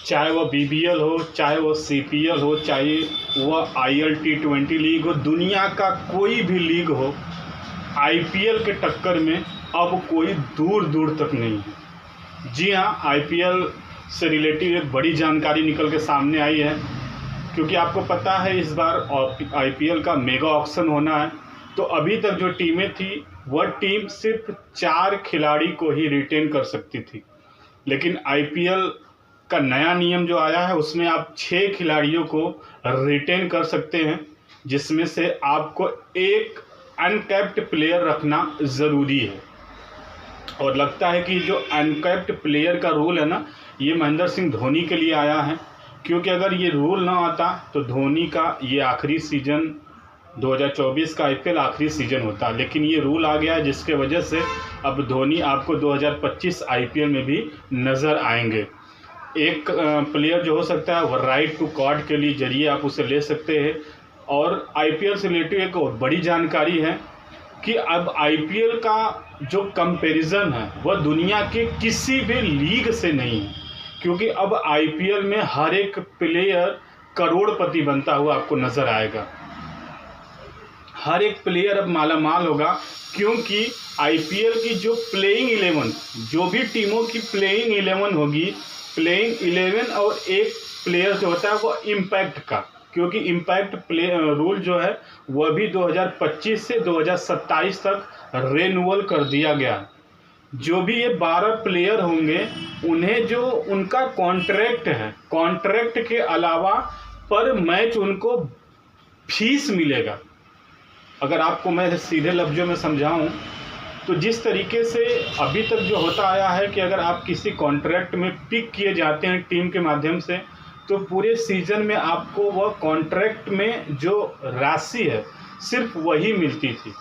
चाहे वह BBL हो, चाहे वह CPL हो, चाहे वह IL T20 लीग हो, दुनिया का कोई भी लीग हो, IPL के टक्कर में अब कोई दूर दूर तक नहीं है। जी हाँ, IPL से रिलेटेड एक बड़ी जानकारी निकल के सामने आई है, क्योंकि आपको पता है इस बार IPL का मेगा ऑक्शन होना है। तो अभी तक जो टीमें थी वह टीम सिर्फ 4 खिलाड़ी को ही रिटेन कर सकती थी, लेकिन IPL का नया नियम जो आया है उसमें आप 6 खिलाड़ियों को रिटेन कर सकते हैं, जिसमें से आपको एक अनकैप्ड प्लेयर रखना ज़रूरी है। और लगता है कि जो अनकैप्ड प्लेयर का रूल है ना, ये महेंद्र सिंह धोनी के लिए आया है, क्योंकि अगर ये रूल ना आता तो धोनी का ये आखिरी सीज़न 2024 का IPL आखिरी सीज़न होता, लेकिन ये रूल आ गया है जिसके वजह से अब धोनी आपको 2025 IPL में भी नज़र आएंगे। एक प्लेयर जो हो सकता है वह राइट टू कॉर्ड के लिए जरिए आप उसे ले सकते हैं। और IPL से रिलेटेड एक और बड़ी जानकारी है कि अब IPL का जो कंपैरिजन है वह दुनिया के किसी भी लीग से नहीं है, क्योंकि अब IPL में हर एक प्लेयर करोड़पति बनता हुआ आपको नज़र आएगा। हर एक प्लेयर अब मालामाल होगा, क्योंकि IPL की जो प्लेइंग 11, जो भी टीमों की प्लेइंग 11 होगी, प्लेइंग 11 और एक प्लेयर जो होता है वो इम्पैक्ट का, क्योंकि इम्पैक्ट रूल जो है वह भी 2025 से 2027 तक रेन्यूअल कर दिया गया। जो भी ये 12 प्लेयर होंगे उन्हें जो उनका कॉन्ट्रैक्ट है, कॉन्ट्रैक्ट के अलावा पर मैच उनको फीस मिलेगा। अगर आपको मैं सीधे लफ्ज़ों में समझाऊं तो जिस तरीके से अभी तक जो होता आया है कि अगर आप किसी कॉन्ट्रैक्ट में पिक किए जाते हैं टीम के माध्यम से, तो पूरे सीज़न में आपको वह कॉन्ट्रैक्ट में जो राशि है सिर्फ वही मिलती थी।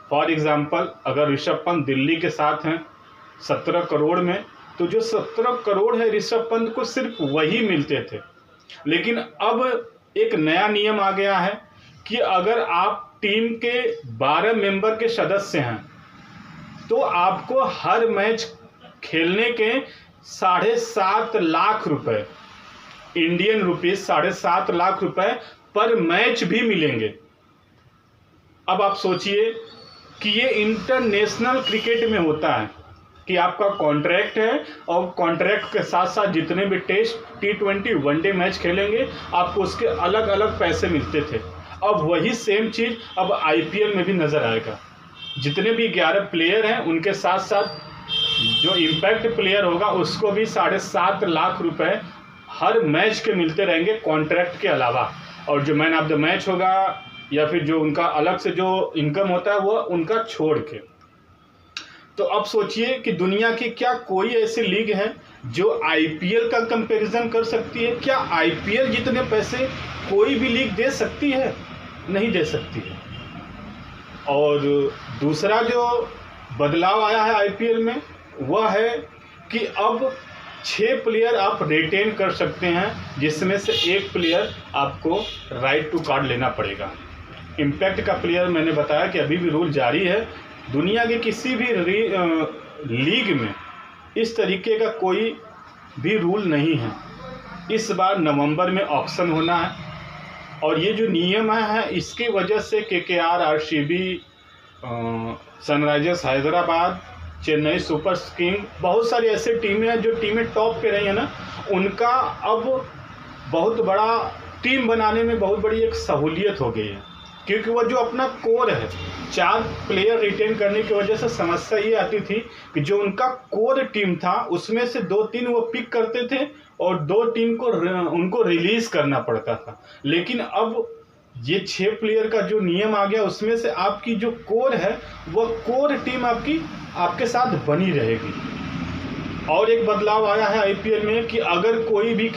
फॉर एग्ज़ाम्पल, अगर ऋषभ पंत दिल्ली के साथ हैं 17 करोड़ में, तो जो 17 करोड़ है ऋषभ पंत को सिर्फ वही मिलते थे। लेकिन अब एक नया नियम आ गया है कि अगर आप टीम के 12 मेंबर के सदस्य हैं तो आपको हर मैच खेलने के 7.5 लाख रुपए, इंडियन रुपीस 7.5 लाख रुपए पर मैच भी मिलेंगे। अब आप सोचिए कि ये इंटरनेशनल क्रिकेट में होता है कि आपका कॉन्ट्रैक्ट है और कॉन्ट्रैक्ट के साथ साथ जितने भी टेस्ट T20 वनडे मैच खेलेंगे आपको उसके अलग अलग पैसे मिलते थे। अब वही सेम चीज़ अब IPL में भी नज़र आएगा। जितने भी 11 प्लेयर हैं उनके साथ साथ जो इम्पैक्ट प्लेयर होगा उसको भी 7.5 लाख रुपए हर मैच के मिलते रहेंगे कॉन्ट्रैक्ट के अलावा। और जो मैन ऑफ द मैच होगा या फिर जो उनका अलग से जो इनकम होता है वो उनका छोड़ के। तो अब सोचिए कि दुनिया की क्या कोई ऐसी लीग है जो IPL का कंपैरिजन कर सकती है? क्या IPL जितने पैसे कोई भी लीग दे सकती है? नहीं दे सकती है। और दूसरा जो बदलाव आया है IPL में वह है कि अब 6 प्लेयर आप रिटेन कर सकते हैं, जिसमें से एक प्लेयर आपको राइट टू कार्ड लेना पड़ेगा। इम्पैक्ट का प्लेयर मैंने बताया कि अभी भी रूल जारी है। दुनिया के किसी भी लीग में इस तरीके का कोई भी रूल नहीं है। इस बार नवंबर में ऑक्शन होना है और ये जो नियम है इसकी वजह से KKR, RCB, Sunrisers Hyderabad, Chennai super king, बहुत सारी ऐसी टीमें हैं जो टीमें टॉप पे रही हैं ना, उनका अब बहुत बड़ा टीम बनाने में बहुत बड़ी एक सहूलियत हो गई है। क्योंकि वो जो अपना कोर है, 4 प्लेयर रिटेन करने की वजह से समस्या ये आती थी कि जो उनका कोर टीम था उसमें से 2-3 वो पिक करते थे और 2 टीम को उनको रिलीज करना पड़ता था। लेकिन अब ये 6 प्लेयर का जो नियम आ गया उसमें से आपकी जो कोर है वह कोर टीम आपके साथ बनी रहेगी। और एक बदलाव आया है IPL में कि अगर कोई भी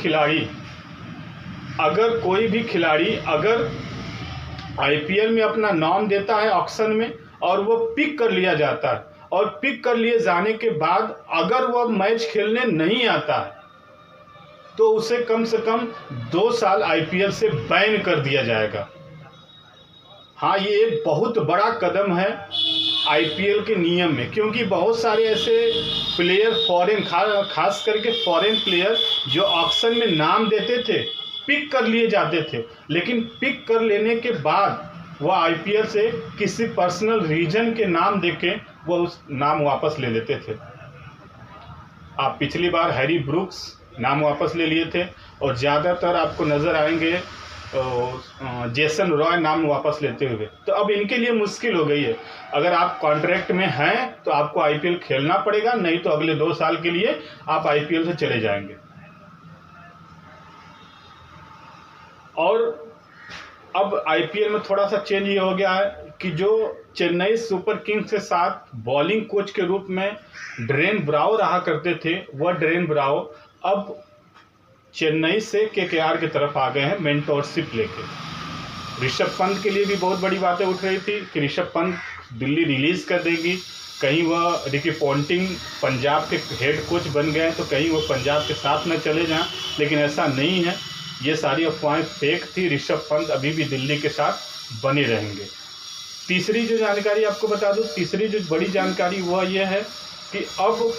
खिलाड़ी अगर IPL में अपना नाम देता है ऑक्शन में और वो पिक कर लिया जाता है और पिक कर लिए जाने के बाद अगर वह मैच खेलने नहीं आता है तो उसे कम से कम 2 साल IPL से बैन कर दिया जाएगा। हाँ, ये एक बहुत बड़ा कदम है आईपीएल के नियम में, क्योंकि बहुत सारे ऐसे प्लेयर फॉरेन खास करके फॉरेन प्लेयर जो ऑक्शन में नाम देते थे, पिक कर लिए जाते थे, लेकिन पिक कर लेने के बाद वह आईपीएल से किसी पर्सनल रीजन के नाम देके वह उस नाम वापस ले लेते थे। आप पिछली बार हैरी ब्रूक्स नाम वापस ले लिए थे, और ज़्यादातर आपको नज़र आएंगे जेसन रॉय नाम वापस लेते हुए। तो अब इनके लिए मुश्किल हो गई है। अगर आप कॉन्ट्रैक्ट में हैं तो आपको आईपीएल खेलना पड़ेगा, नहीं तो अगले 2 साल के लिए आप आईपीएल से चले जाएंगे। और अब आईपीएल में थोड़ा सा चेंज ये हो गया है कि जो चेन्नई सुपर किंग्स के साथ बॉलिंग कोच के रूप में ड्रेन ब्रावो रहा करते थे, वह ड्रेन ब्रावो अब चेन्नई से केकेआर की तरफ आ गए हैं मेंटोरशिप लेके। ऋषभ पंत के लिए भी बहुत बड़ी बातें उठ रही थी कि ऋषभ पंत दिल्ली रिलीज़ कर देगी, कहीं वह रिकी पॉन्टिंग पंजाब के हेड कोच बन गए तो कहीं वह पंजाब के साथ न चले जाएं, लेकिन ऐसा नहीं है। ये सारी अफवाहें फेक थी। ऋषभ पंत अभी भी दिल्ली के साथ बने रहेंगे। तीसरी जो जानकारी आपको बता दूं, तीसरी जो बड़ी जानकारी वह यह है कि अब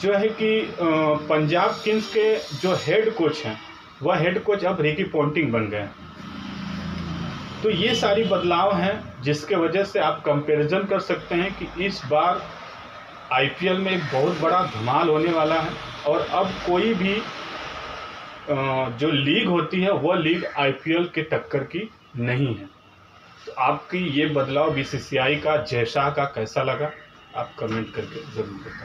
जो है कि पंजाब किंग्स के जो हेड कोच हैं वह हेड कोच अब रिकी पॉन्टिंग बन गए। तो ये सारी बदलाव हैं जिसके वजह से आप कंपैरिजन कर सकते हैं कि इस बार आईपीएल में एक बहुत बड़ा धमाल होने वाला है, और अब कोई भी जो लीग होती है वह लीग आईपीएल के टक्कर की नहीं है। तो आपकी ये बदलाव बीसीसीआई का जय शाह का कैसा लगा, आप कमेंट करके ज़रूर बताएं।